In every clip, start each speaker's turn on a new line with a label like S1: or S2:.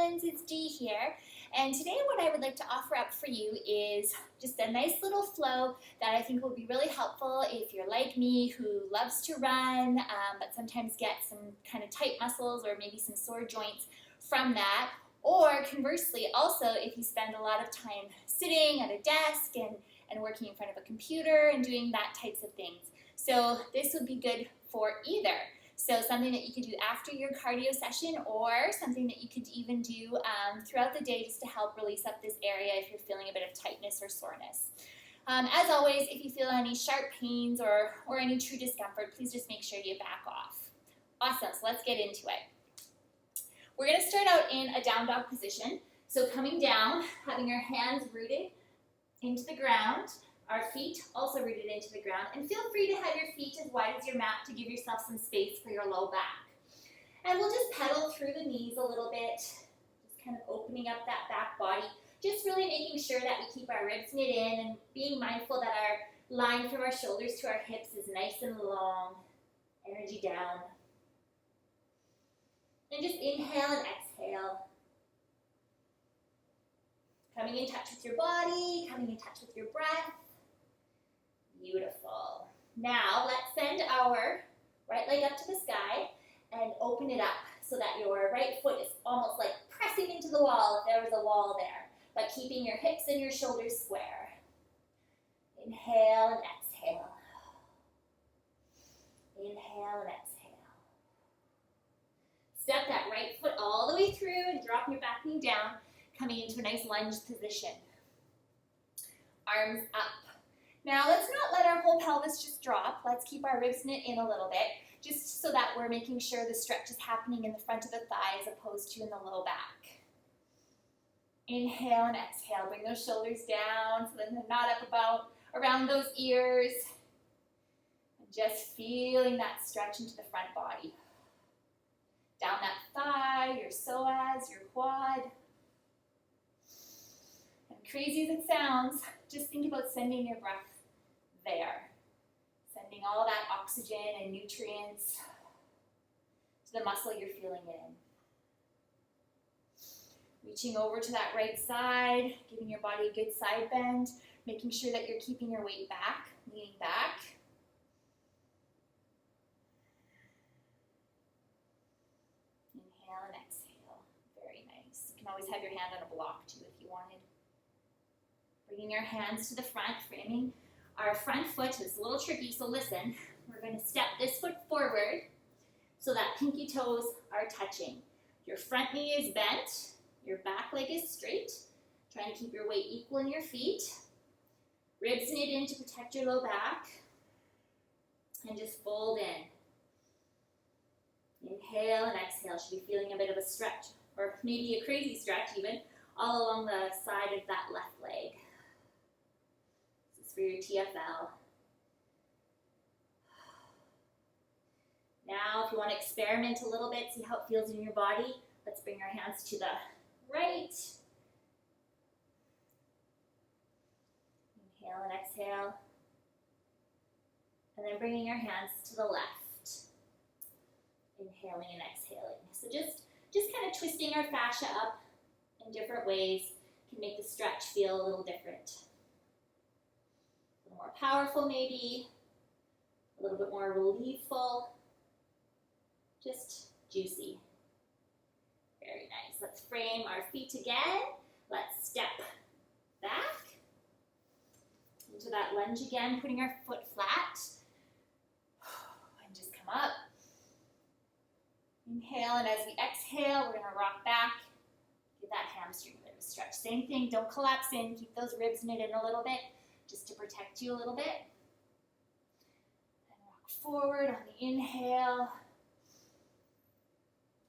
S1: friends, it's Dee here, and today what I would like to offer up for you is just a nice little flow that I think will be really helpful if you're like me who loves to run but sometimes get some kind of tight muscles or maybe some sore joints from that, or conversely also if you spend a lot of time sitting at a desk and working in front of a computer and doing that types of things. So this would be good for either. So something that you could do after your cardio session, or something that you could even do throughout the day just to help release up this area if you're feeling a bit of tightness or soreness. As always, if you feel any sharp pains or any true discomfort, please just make sure you back off. Awesome, so let's get into it. We're going to start out in a down dog position. So coming down, having your hands rooted into the ground, our feet also rooted into the ground, and feel free to have your feet as wide as your mat to give yourself some space for your low back. And we'll just pedal through the knees a little bit, just kind of opening up that back body, just really making sure that we keep our ribs knit in and being mindful that our line from our shoulders to our hips is nice and long. Energy down. And just inhale and exhale. Coming in touch with your body, coming in touch with your breath. Beautiful. Now let's send our right leg up to the sky and open it up so that your right foot is almost like pressing into the wall if there was a wall there, but keeping your hips and your shoulders square. Inhale and exhale. Inhale and exhale. Step that right foot all the way through and drop your back knee down, coming into a nice lunge position. Arms up. Now let's not let our whole pelvis just drop. Let's keep our ribs knit in a little bit, just so that we're making sure the stretch is happening in the front of the thigh as opposed to in the low back. Inhale and exhale. Bring those shoulders down so that they're not up around those ears. And just feeling that stretch into the front body. Down that thigh, your psoas, your quad. And crazy as it sounds, just think about sending your breath there. Sending all that oxygen and nutrients to the muscle you're feeling it in. Reaching over to that right side, giving your body a good side bend, making sure that you're keeping your weight back, leaning back. Inhale and exhale. Very nice. You can always have your hand on a block too if you wanted. Bringing your hands to the front, framing our front foot. Is a little tricky, so listen. We're going to step this foot forward so that pinky toes are touching. Your front knee is bent. Your back leg is straight. Trying to keep your weight equal in your feet. Ribs knit in to protect your low back. And just fold in. Inhale and exhale. Should be feeling a bit of a stretch, or maybe a crazy stretch even, all along the side of that left leg. This is for your TFL. Now, if you want to experiment a little bit, see how it feels in your body, let's bring our hands to the right. Inhale and exhale. And then bringing your hands to the left. Inhaling and exhaling. So just kind of twisting our fascia up in different ways can make the stretch feel a little different. A little more powerful maybe, a little bit more reliefful, just juicy. Very nice. Let's frame our feet again. Let's step back into that lunge again, putting our foot flat. And just come up. Inhale, and as we exhale, we're going to rock back. Give that hamstring a bit of a stretch. Same thing, don't collapse in. Keep those ribs knit in a little bit, just to protect you a little bit. And rock forward on the inhale.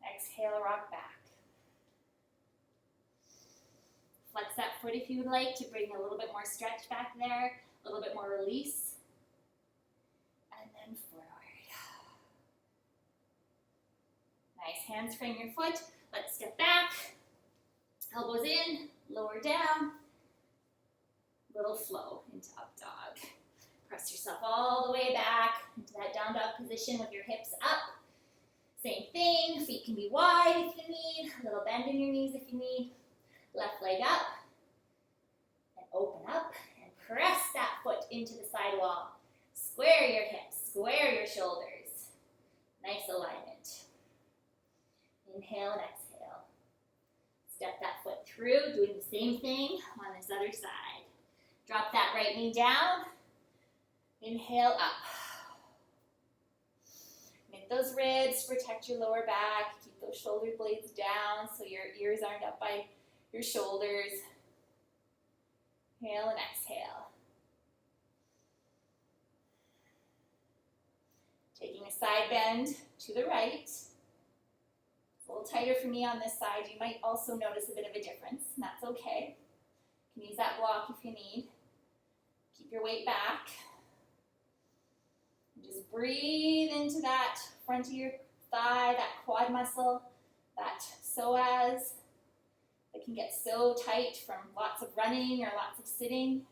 S1: Exhale, rock back. Flex that foot if you would like to bring a little bit more stretch back there, a little bit more release. And then forward. Nice, hands frame your foot. Let's step back. Elbows in, lower down. Little flow into up dog. Press yourself all the way back into that down dog position with your hips up. Same thing, feet can be wide if you need, a little bend in your knees if you need. Left leg up, and open up, and press that foot into the side wall. Square your hips, square your shoulders. Nice alignment. Inhale and exhale. Step that foot through, doing the same thing on this other side. Drop that right knee down. Inhale up. Knit those ribs, protect your lower back. Keep those shoulder blades down so your ears aren't up by your shoulders. Inhale and exhale. Taking a side bend to the right. It's a little tighter for me on this side. You might also notice a bit of a difference, and that's okay. You can use that block if you need. Keep your weight back. Just breathe into that front of your thigh, that quad muscle, that psoas that can get so tight from lots of running or lots of sitting.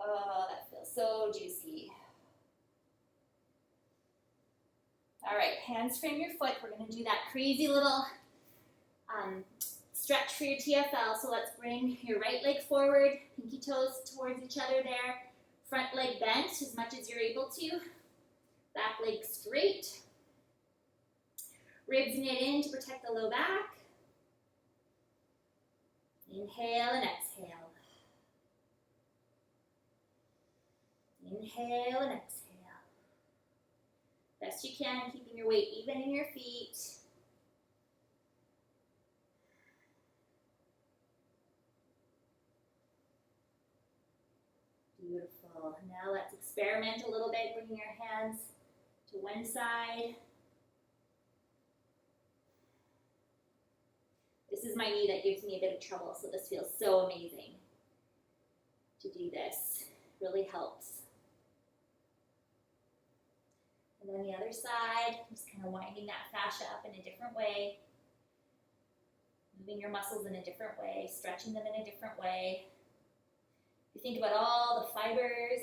S1: Oh, that feels so juicy. All right, hands frame your foot. We're going to do that crazy little stretch for your TFL. So let's bring your right leg forward, pinky toes towards each other there. Front leg bent as much as you're able to. Back leg straight. Ribs knit in to protect the low back. Inhale and exhale. Inhale and exhale. Best you can, keeping your weight even in your feet. Beautiful. Now let's experiment a little bit, bringing your hands to one side. This is my knee that gives me a bit of trouble, so this feels so amazing to do this. Really helps. And then the other side, just kind of winding that fascia up in a different way. Moving your muscles in a different way, stretching them in a different way. If you think about all the fibers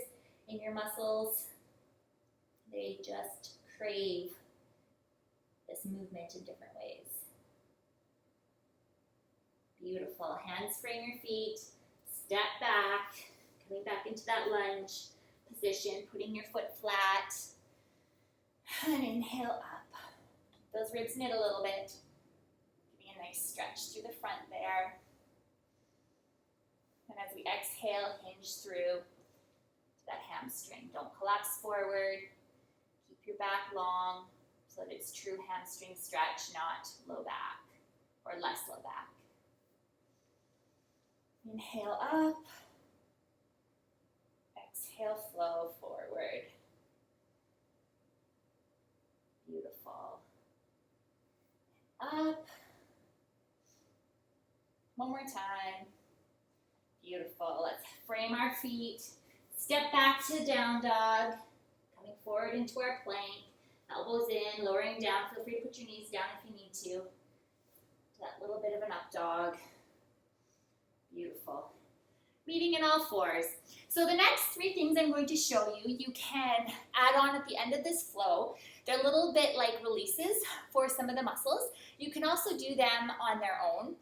S1: in your muscles, they just crave this movement in different ways. Beautiful. Hands frame your feet. Step back. Coming back into that lunge position. Putting your foot flat. And inhale up. Keep those ribs knit a little bit. Giving a nice stretch through the front there. And as we exhale, hinge through to that hamstring. Don't collapse forward. Keep your back long so that it's true hamstring stretch, not low back or less low back. Inhale up. Exhale, flow forward. Beautiful. Up. One more time. Beautiful. Let's frame our feet. Step back to down dog. Coming forward into our plank. Elbows in, lowering down. Feel free to put your knees down if you need to. That little bit of an up dog. Beautiful. Meeting in all fours. So the next three things I'm going to show you, you can add on at the end of this flow. They're a little bit like releases for some of the muscles. You can also do them on their own,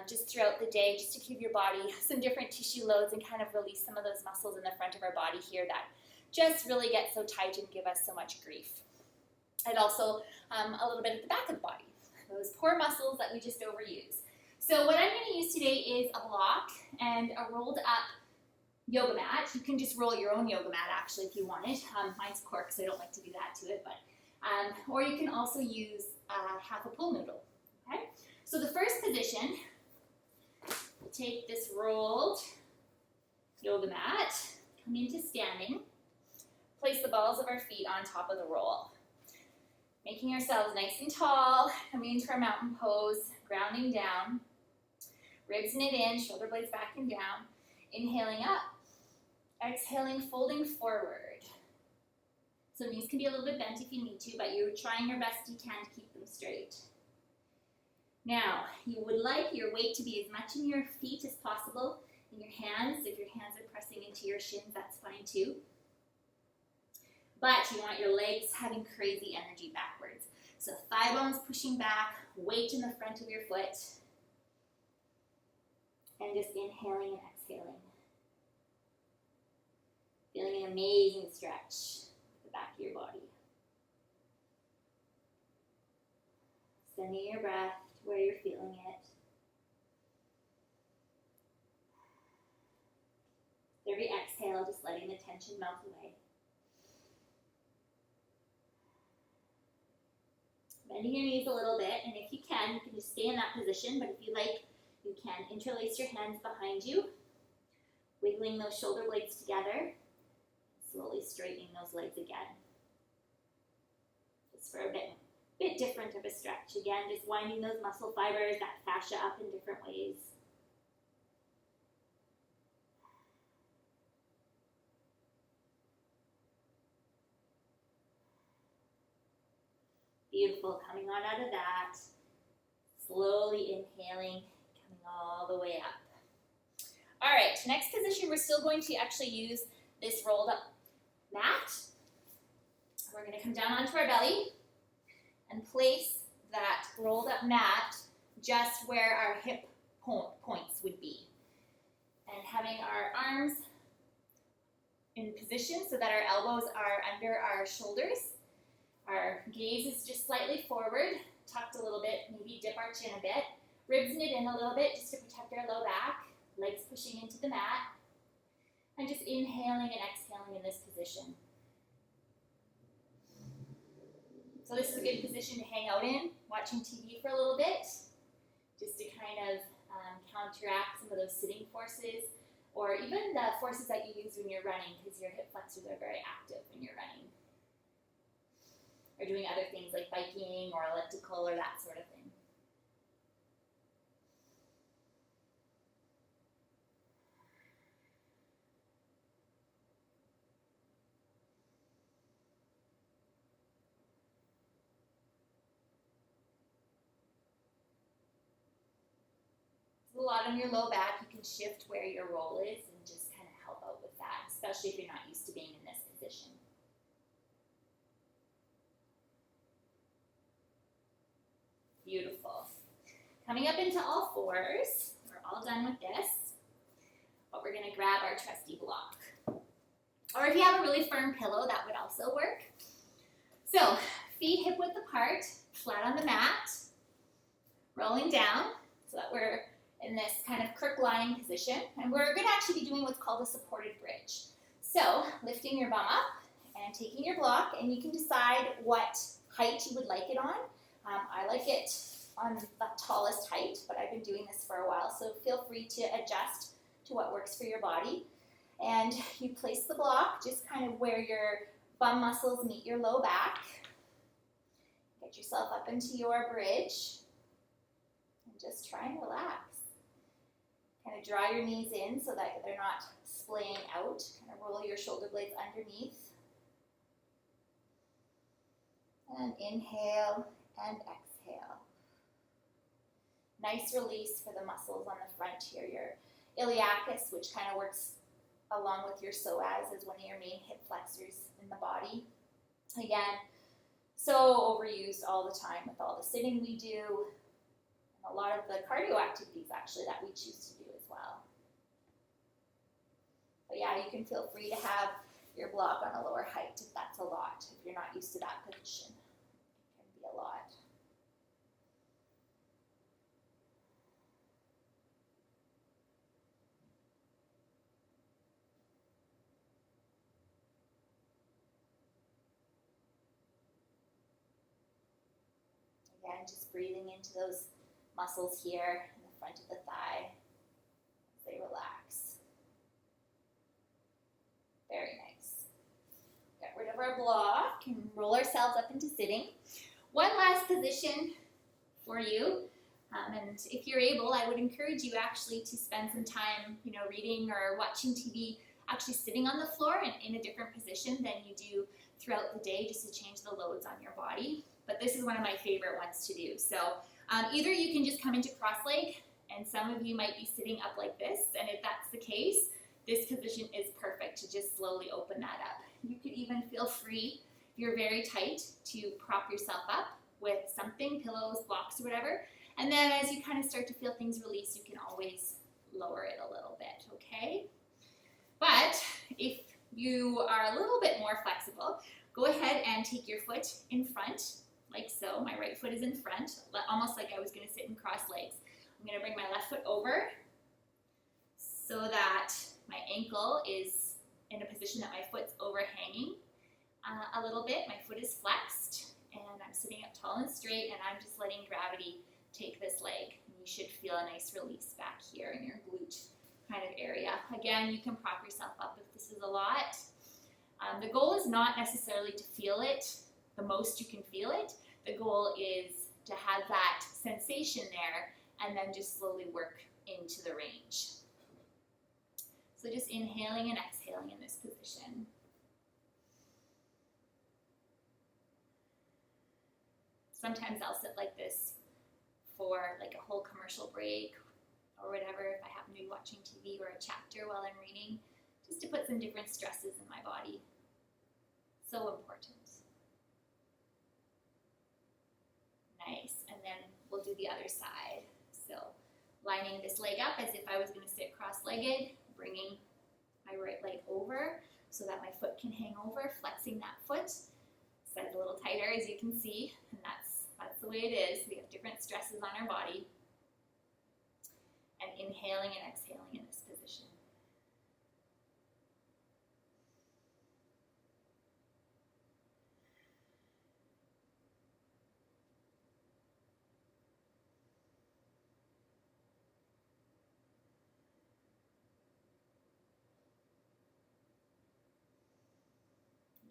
S1: just throughout the day, just to give your body some different tissue loads and kind of release some of those muscles in the front of our body here that just really get so tight and give us so much grief. And also a little bit at the back of the body, those poor muscles that we just overuse. So what I'm going to use today is a block and a rolled up yoga mat. You can just roll your own yoga mat actually if you want it. Mine's cork, so I don't like to do that to it. But or you can also use half a pool noodle. Okay. So the first position, take this rolled yoga mat, come into standing, place the balls of our feet on top of the roll. Making ourselves nice and tall, coming into our mountain pose, grounding down. Ribs knit in, shoulder blades back and down. Inhaling up. Exhaling, folding forward. So knees can be a little bit bent if you need to, but you're trying your best you can to keep them straight. Now, you would like your weight to be as much in your feet as possible in your hands. If your hands are pressing into your shins, that's fine too. But you want your legs having crazy energy backwards. So thigh bones pushing back, weight in the front of your foot, and just inhaling and exhaling. Feeling an amazing stretch at the back of your body. Sending your breath to where you're feeling it. Every exhale, just letting the tension melt away. Bending your knees a little bit, and if you can just stay in that position, but if you like, you can interlace your hands behind you, wiggling those shoulder blades together, slowly straightening those legs again. Just for a bit different of a stretch. Again, just winding those muscle fibers, that fascia up in different ways. Beautiful, coming on out of that, slowly inhaling, coming all the way up. All right, next position, we're still going to actually use this rolled up mat. We're going to come down onto our belly and place that rolled up mat just where our hip points would be. And having our arms in position so that our elbows are under our shoulders. Our gaze is just slightly forward, tucked a little bit, maybe dip our chin a bit, ribs knit in a little bit just to protect our low back, legs pushing into the mat, and just inhaling and exhaling in this position. So this is a good position to hang out in, watching TV for a little bit, just to kind of counteract some of those sitting forces, or even the forces that you use when you're running, because your hip flexors are very active when you're running. Or doing other things like biking or elliptical or that sort of thing. A lot on your low back, you can shift where your roll is and just kind of help out with that, especially if you're not used to being in this position. Beautiful. Coming up into all fours, we're all done with this, but we're going to grab our trusty block. Or if you have a really firm pillow, that would also work. So, feet hip width apart, flat on the mat, rolling down so that we're in this kind of crook lying position. And we're going to actually be doing what's called a supported bridge. So, lifting your bum up and taking your block, and you can decide what height you would like it on. I like it on the tallest height, but I've been doing this for a while, so feel free to adjust to what works for your body. And you place the block just kind of where your bum muscles meet your low back. Get yourself up into your bridge, and just try and relax. Kind of draw your knees in so that they're not splaying out. Kind of roll your shoulder blades underneath. And inhale and exhale. Nice release for the muscles on the front here. Your iliacus, which kind of works along with your psoas, is one of your main hip flexors in the body. Again, so overused all the time with all the sitting we do, and a lot of the cardio activities actually that we choose to do as well. But yeah, you can feel free to have your block on a lower height if that's a lot, if you're not used to that position. It can be a lot. Again, just breathing into those muscles here in the front of the thigh as they relax. Very nice. Get rid of our block and roll ourselves up into sitting. One last position for you, and if you're able, I would encourage you actually to spend some time, reading or watching TV, actually sitting on the floor in a different position than you do throughout the day, just to change the loads on your body. But this is one of my favorite ones to do. So either you can just come into cross leg And some of you might be sitting up like this, and if that's the case, this position is perfect to just slowly open that up. You could even feel free, if you're very tight, to prop yourself up with something, pillows, blocks, or whatever. And then as you kind of start to feel things release, you can always lower it a little bit, okay? But if you are a little bit more flexible, go ahead and take your foot in front, like so. My right foot is in front, almost like I was going to sit in cross legs. I'm going to bring my left foot over so that my ankle is in a position that my foot's overhanging a little bit. My foot is flexed, and I'm sitting up tall and straight, and I'm just letting gravity take this leg. And you should feel a nice release back here in your glute kind of area. Again, you can prop yourself up if this is a lot. The goal is not necessarily to feel it the most you can feel it. The goal is to have that sensation there and then just slowly work into the range. So just inhaling and exhaling in this position. Sometimes I'll sit like this for like a whole commercial break or whatever, if I happen to be watching TV or a chapter while I'm reading, just to put some different stresses in my body. So important. Nice, and then we'll do the other side. So lining this leg up as if I was going to sit cross-legged, bringing my right leg over so that my foot can hang over, flexing that foot. Set it a little tighter, as you can see, and that's the way it is. We have different stresses on our body. And inhaling and exhaling in this position.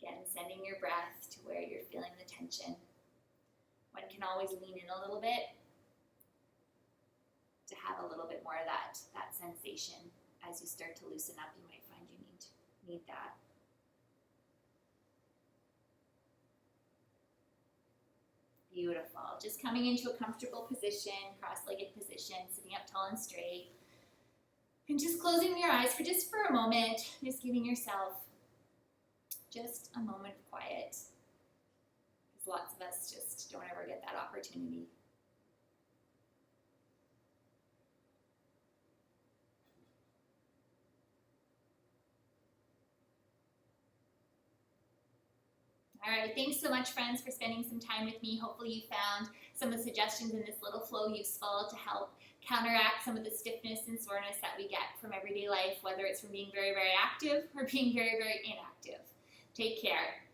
S1: Again, sending your breath to where you're feeling the tension. One can always lean in a little bit to have a little bit more of that sensation. As you start to loosen up, you might find you need that. Beautiful. Just coming into a comfortable position, cross-legged position, sitting up tall and straight. And just closing your eyes for a moment, just giving yourself just a moment of quiet. Because lots of us just don't ever get that opportunity. All right, thanks so much, friends, for spending some time with me. Hopefully you found some of the suggestions in this little flow useful to help counteract some of the stiffness and soreness that we get from everyday life, whether it's from being very, very active or being very, very inactive. Take care.